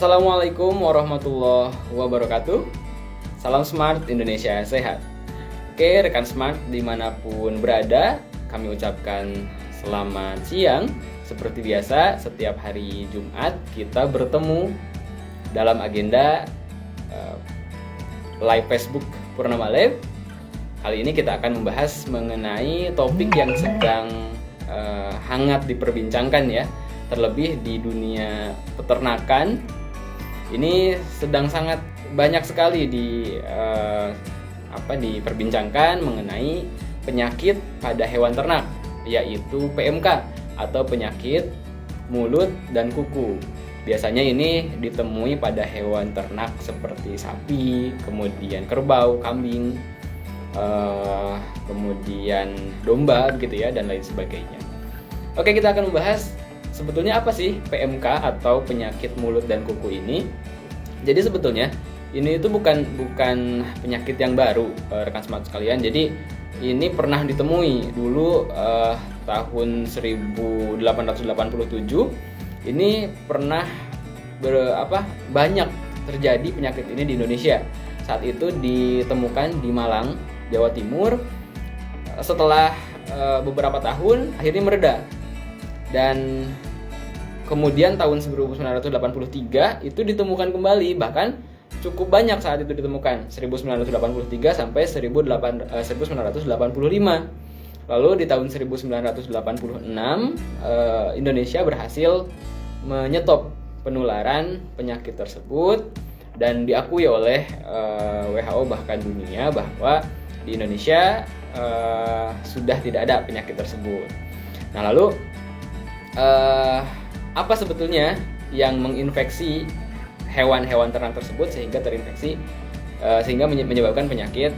Assalamualaikum warahmatullahi wabarakatuh. Salam Smart Indonesia Sehat. Oke, rekan Smart dimanapun berada, kami ucapkan selamat siang. Seperti biasa, setiap hari Jumat kita bertemu dalam agenda live Facebook Purnama Live. Kali ini kita akan membahas mengenai topik yang sedang hangat diperbincangkan ya, terlebih di dunia peternakan. Ini sedang sangat banyak sekali diperbincangkan mengenai penyakit pada hewan ternak, yaitu PMK atau penyakit mulut dan kuku. Biasanya ini ditemui pada hewan ternak seperti sapi, kemudian kerbau, kambing, kemudian domba gitu ya, dan lain sebagainya. Oke, kita akan membahas sebetulnya apa sih PMK atau penyakit mulut dan kuku ini. Jadi sebetulnya ini itu bukan penyakit yang baru, rekan Smart sekalian. Jadi ini pernah ditemui dulu tahun 1887. Ini pernah banyak terjadi penyakit ini di Indonesia. Saat itu ditemukan di Malang, Jawa Timur. Setelah beberapa tahun akhirnya mereda. Dan kemudian tahun 1983 itu ditemukan kembali, bahkan cukup banyak saat itu ditemukan, 1983 sampai 1985. Lalu di tahun 1986 Indonesia berhasil menyetop penularan penyakit tersebut dan diakui oleh WHO bahkan dunia bahwa di Indonesia sudah tidak ada penyakit tersebut. Nah, lalu apa sebetulnya yang menginfeksi hewan-hewan ternak tersebut sehingga terinfeksi sehingga menyebabkan penyakit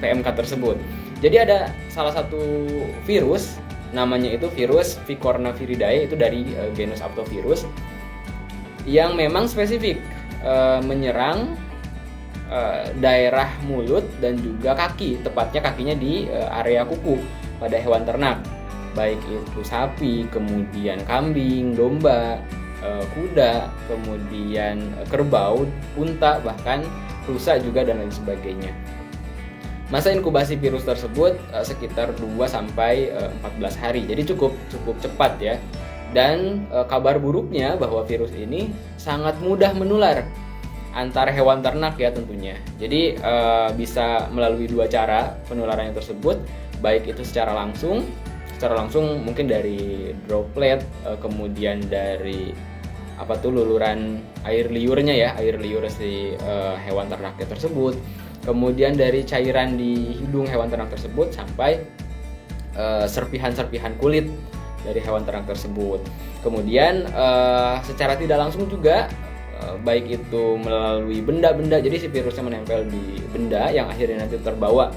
PMK tersebut? Jadi ada salah satu virus, namanya itu virus Picornaviridae, itu dari genus Aptovirus, yang memang spesifik menyerang daerah mulut dan juga kaki, tepatnya kakinya di area kuku pada hewan ternak, baik itu sapi, kemudian kambing, domba, kuda, kemudian kerbau, unta, bahkan rusa juga dan lain sebagainya. Masa inkubasi virus tersebut sekitar 2-14 hari. Jadi cukup cepat ya. Dan kabar buruknya bahwa virus ini sangat mudah menular antar hewan ternak ya tentunya. Jadi bisa melalui dua cara penularannya tersebut, baik itu secara langsung mungkin dari droplet, kemudian dari luluran air liurnya ya, air liur si hewan ternaknya tersebut, kemudian dari cairan di hidung hewan ternak tersebut sampai serpihan-serpihan kulit dari hewan ternak tersebut. Kemudian secara tidak langsung juga baik itu melalui benda-benda, jadi si virusnya menempel di benda yang akhirnya nanti terbawa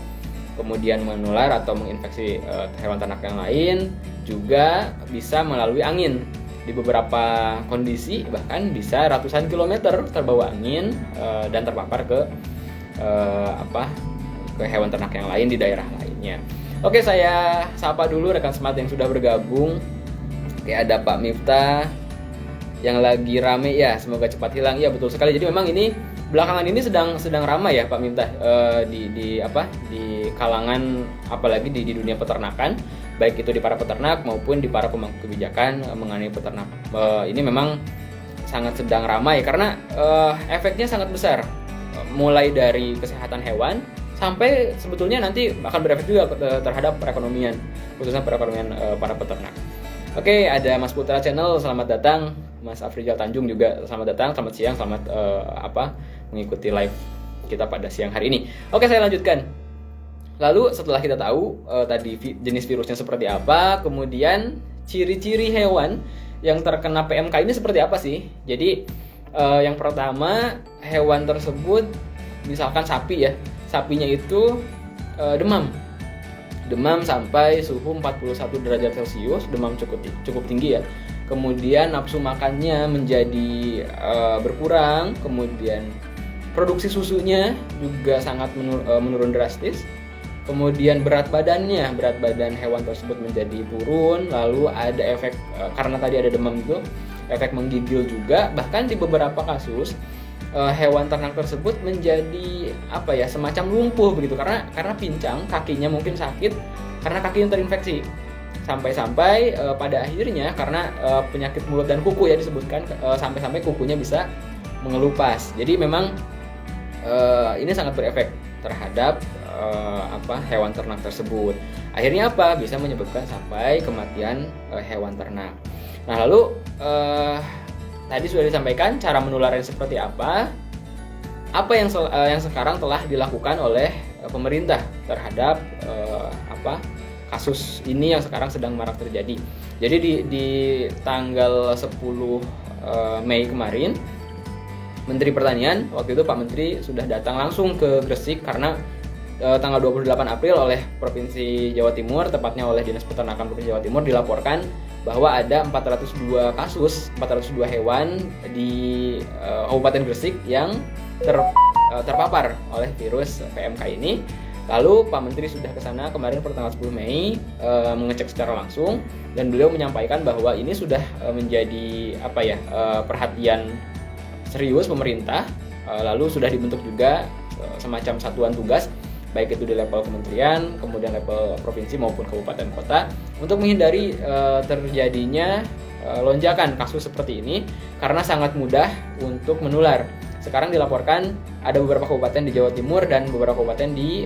kemudian menular atau menginfeksi hewan ternak yang lain, juga bisa melalui angin. Di beberapa kondisi bahkan bisa ratusan kilometer terbawa angin dan terpapar ke hewan ternak yang lain di daerah lainnya. Oke, saya sapa dulu rekan Smart yang sudah bergabung. Oke, ada Pak Miftah yang lagi rame ya, semoga cepat hilang. Ya, betul sekali. Jadi memang ini belakangan ini sedang ramai ya Pak Miftah di kalangan, apalagi di dunia peternakan, baik itu di para peternak maupun di para pemangku kebijakan mengenai peternak. Ini memang sangat sedang ramai karena efeknya sangat besar, mulai dari kesehatan hewan sampai sebetulnya nanti akan berefek juga terhadap perekonomian, khususnya perekonomian para peternak. Oke, ada Mas Putra Channel, selamat datang. Mas Afrizal Tanjung juga selamat datang, selamat siang, selamat mengikuti live kita pada siang hari ini. Oke, saya lanjutkan. Lalu setelah kita tahu tadi jenis virusnya seperti apa, kemudian ciri-ciri hewan yang terkena PMK ini seperti apa sih? Jadi yang pertama, hewan tersebut misalkan sapi ya, sapinya itu demam sampai suhu 41 derajat Celcius, demam cukup tinggi ya. Kemudian nafsu makannya menjadi berkurang, kemudian produksi susunya juga sangat menurun drastis. kemudian berat badan hewan tersebut menjadi turun, lalu ada efek karena tadi ada demam itu, efek menggigil juga. Bahkan di beberapa kasus hewan ternak tersebut menjadi semacam lumpuh begitu karena pincang, kakinya mungkin sakit karena kakinya terinfeksi. Sampai-sampai pada akhirnya karena penyakit mulut dan kuku ya disebutkan, sampai-sampai kukunya bisa mengelupas. Jadi memang ini sangat berefek terhadap hewan ternak tersebut. Akhirnya bisa menyebabkan sampai kematian hewan ternak. Nah, lalu tadi sudah disampaikan cara menularnya seperti apa yang sekarang telah dilakukan oleh pemerintah terhadap kasus ini yang sekarang sedang marak terjadi. Jadi di tanggal 10 Mei kemarin, Menteri Pertanian waktu itu Pak Menteri sudah datang langsung ke Gresik karena tanggal 28 April oleh Provinsi Jawa Timur, tepatnya oleh Dinas Peternakan Provinsi Jawa Timur, dilaporkan bahwa ada 402 hewan di Kabupaten Gresik yang terpapar oleh virus PMK ini. Lalu Pak Menteri sudah ke sana kemarin pertanggal 10 Mei mengecek secara langsung, dan beliau menyampaikan bahwa ini sudah menjadi perhatian serius pemerintah. Lalu sudah dibentuk juga semacam satuan tugas, baik itu di level kementerian, kemudian level provinsi maupun kabupaten kota, untuk menghindari terjadinya lonjakan kasus seperti ini karena sangat mudah untuk menular. Sekarang dilaporkan ada beberapa kabupaten di Jawa Timur dan beberapa kabupaten di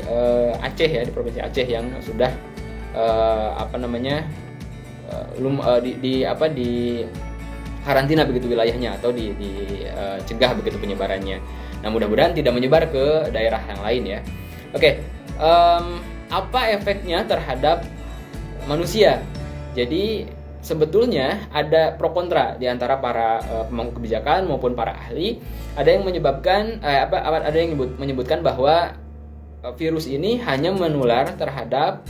Aceh ya, di provinsi Aceh yang sudah di karantina begitu wilayahnya, atau dicegah begitu penyebarannya. Nah, mudah-mudahan tidak menyebar ke daerah yang lain ya. Oke, apa efeknya terhadap manusia? Jadi sebetulnya ada pro kontra di antara para pemangku kebijakan maupun para ahli. Ada yang menyebutkan bahwa virus ini hanya menular terhadap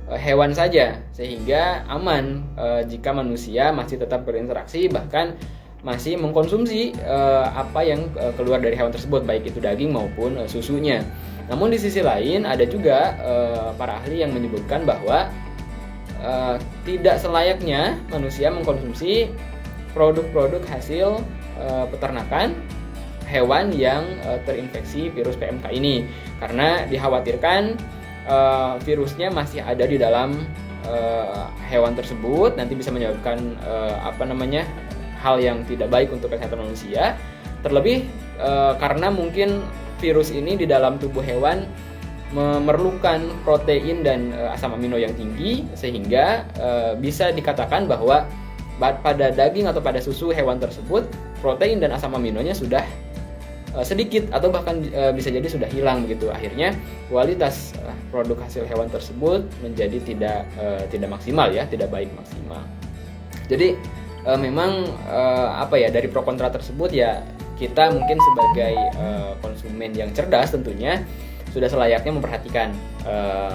hewan saja, sehingga aman jika manusia masih tetap berinteraksi, bahkan masih mengkonsumsi apa yang keluar dari hewan tersebut, baik itu daging maupun susunya. Namun di sisi lain ada juga para ahli yang menyebutkan bahwa tidak selayaknya manusia mengkonsumsi produk-produk hasil peternakan hewan yang terinfeksi virus PMK ini, karena dikhawatirkan virusnya masih ada di dalam hewan tersebut, nanti bisa menyebabkan hal yang tidak baik untuk kesehatan manusia. Terlebih karena mungkin virus ini di dalam tubuh hewan memerlukan protein dan asam amino yang tinggi, sehingga bisa dikatakan bahwa pada daging atau pada susu hewan tersebut protein dan asam aminonya sudah sedikit atau bahkan bisa jadi sudah hilang begitu. Akhirnya kualitas produk hasil hewan tersebut menjadi tidak maksimal ya, tidak baik maksimal. Jadi memang dari pro kontra tersebut ya, kita mungkin sebagai konsumen yang cerdas tentunya sudah selayaknya memperhatikan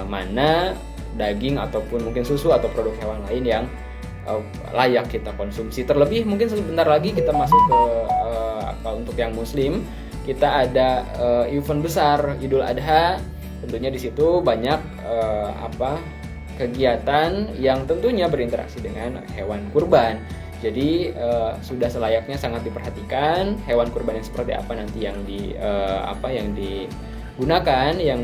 mana daging ataupun mungkin susu atau produk hewan lain yang layak kita konsumsi. Terlebih mungkin sebentar lagi kita masuk ke untuk yang muslim, kita ada event besar Idul Adha. Tentunya di situ banyak kegiatan yang tentunya berinteraksi dengan hewan kurban. Jadi sudah selayaknya sangat diperhatikan hewan kurban yang seperti apa nanti yang digunakan, yang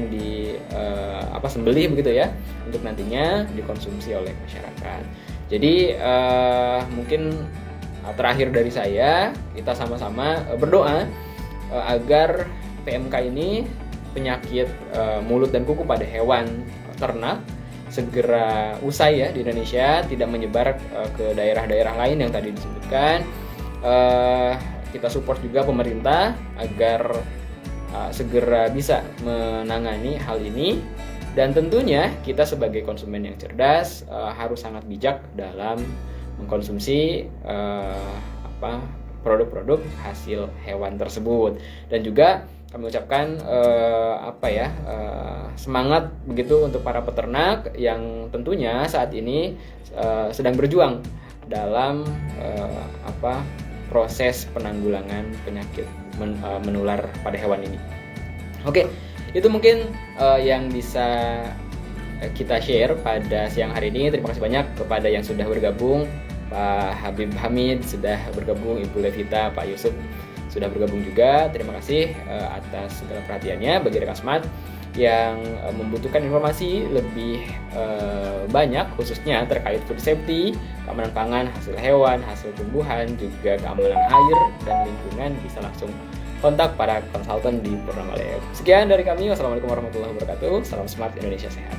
sembelih begitu ya, untuk nantinya dikonsumsi oleh masyarakat. Jadi mungkin terakhir dari saya, kita sama-sama berdoa agar PMK ini, penyakit mulut dan kuku pada hewan ternak, segera usai ya di Indonesia, tidak menyebar ke daerah-daerah lain yang tadi disebutkan. Kita support juga pemerintah agar segera bisa menangani hal ini, dan tentunya kita sebagai konsumen yang cerdas harus sangat bijak dalam mengkonsumsi produk-produk hasil hewan tersebut. Dan juga kami ucapkan semangat begitu untuk para peternak yang tentunya saat ini sedang berjuang dalam proses penanggulangan penyakit menular pada hewan ini. Oke, Itu mungkin yang bisa kita share pada siang hari ini. Terima kasih banyak kepada yang sudah bergabung, Pak Habib Hamid sudah bergabung, Ibu Levita, Pak Yusuf sudah bergabung juga. Terima kasih atas segala perhatiannya. Bagi rekan Smart yang membutuhkan informasi lebih banyak khususnya terkait food safety, keamanan pangan, hasil hewan, hasil tumbuhan, juga keamanan air dan lingkungan, bisa langsung kontak para konsultan di Purnama Lab. Sekian dari kami. Wassalamualaikum warahmatullahi wabarakatuh. Salam Smart Indonesia Sehat.